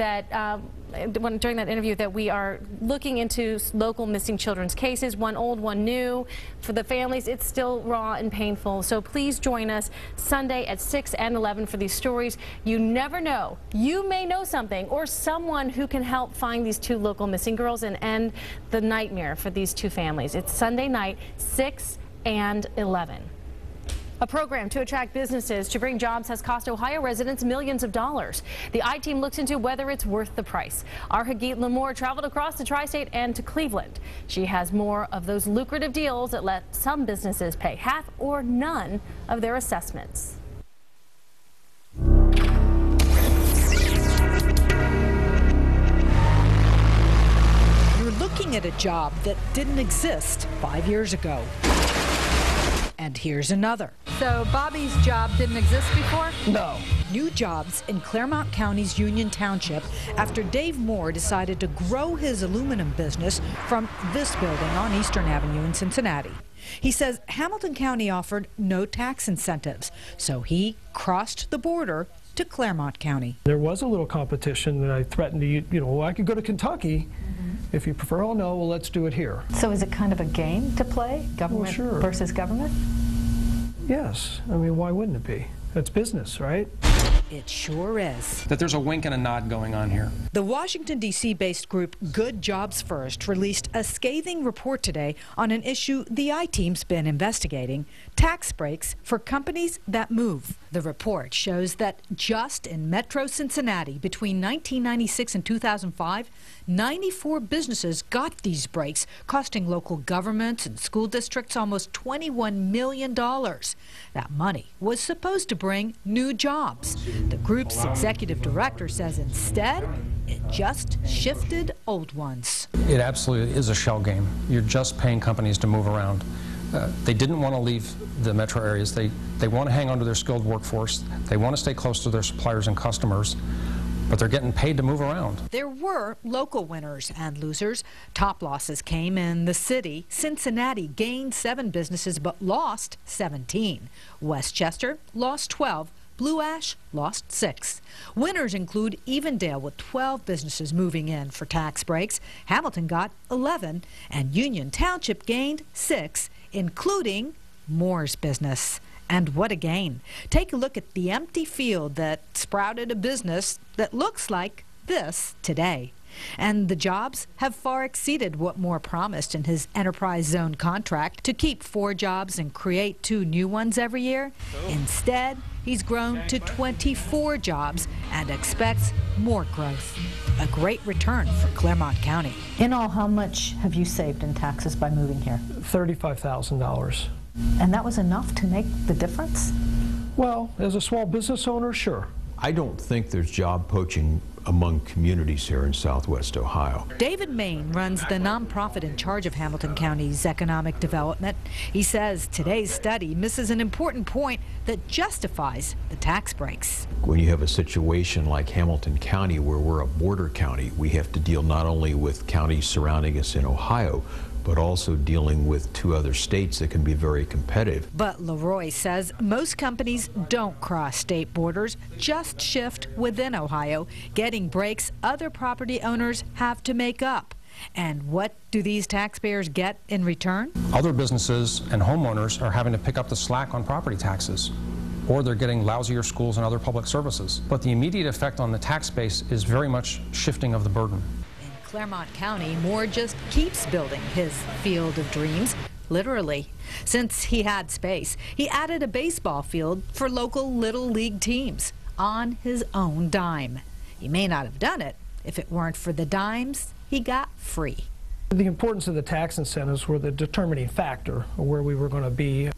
that during that interview that we are looking into local missing children's cases, one old, one new. For the families, it's still raw and painful. So please join us Sunday at 6 and 11 for these stories. You never know. You may know something or someone who can help find these two local missing girls and end the nightmare for these two families. It's Sunday night, 6 and 11. A program to attract businesses to bring jobs has cost Ohio residents millions of dollars. The I-Team looks into whether it's worth the price. Our Hagit Lamore traveled across the tri-state and to Cleveland. She has more of those lucrative deals that let some businesses pay half or none of their assessments. You're looking at a job that didn't exist 5 years ago. And here's another. So Bobby's job didn't exist before? No. New jobs in Claremont County's Union Township after Dave Moore decided to grow his aluminum business from this building on Eastern Avenue in Cincinnati. He says Hamilton County offered no tax incentives, so he crossed the border to Claremont County. There was a little competition that I threatened to, well, I could go to Kentucky. If you prefer, oh no, well, let's do it here. So is it kind of a game to play, government versus government? Yes. I mean, why wouldn't it be? It's business, right? It sure is. That there's a wink and a nod going on here. The Washington, D.C.-based group Good Jobs First released a scathing report today on an issue the I-Team's been investigating: tax breaks for companies that move. The report shows that just in Metro Cincinnati between 1996 and 2005, 94 businesses got these breaks, costing local governments and school districts almost $21 million. That money was supposed to bring new jobs. The group's executive director says instead, it just shifted old ones. It absolutely is a shell game. You're just paying companies to move around. They didn't want to leave the metro areas. They want to hang on to their skilled workforce. They want to stay close to their suppliers and customers, but they're getting paid to move around. There were local winners and losers. Top losses came in the city. Cincinnati gained 7 businesses but lost 17. Westchester lost 12. Blue Ash lost 6. Winners include Evendale with 12 businesses moving in for tax breaks. Hamilton got 11, and Union Township gained 6, including Moore's business. And what a gain. Take a look at the empty field that sprouted a business that looks like this today. And the jobs have far exceeded what Moore promised in his enterprise zone contract to keep 4 jobs and create 2 new ones every year. Instead, he's grown to 24 jobs and expects more growth. A great return for Claremont County. In all, how much have you saved in taxes by moving here? $35,000. And that was enough to make the difference? Well, as a small business owner, sure. I don't think there's job poaching among communities here in Southwest Ohio. David Main runs the nonprofit in charge of Hamilton County's economic development. He says today's study misses an important point that justifies the tax breaks. When you have a situation like Hamilton County, where we're a border county, we have to deal not only with counties surrounding us in Ohio, but also dealing with 2 other states that can be very competitive. But Leroy says most companies don't cross state borders, just shift within Ohio, getting breaks other property owners have to make up. And what do these taxpayers get in return? Other businesses and homeowners are having to pick up the slack on property taxes, or they're getting lousier schools and other public services. But the immediate effect on the tax base is very much shifting of the burden. Claremont County, Moore just keeps building his field of dreams, literally. Since he had space, he added a baseball field for local Little League teams on his own dime. He may not have done it if it weren't for the dimes he got free. The importance of the tax incentives were the determining factor of where we were going to be.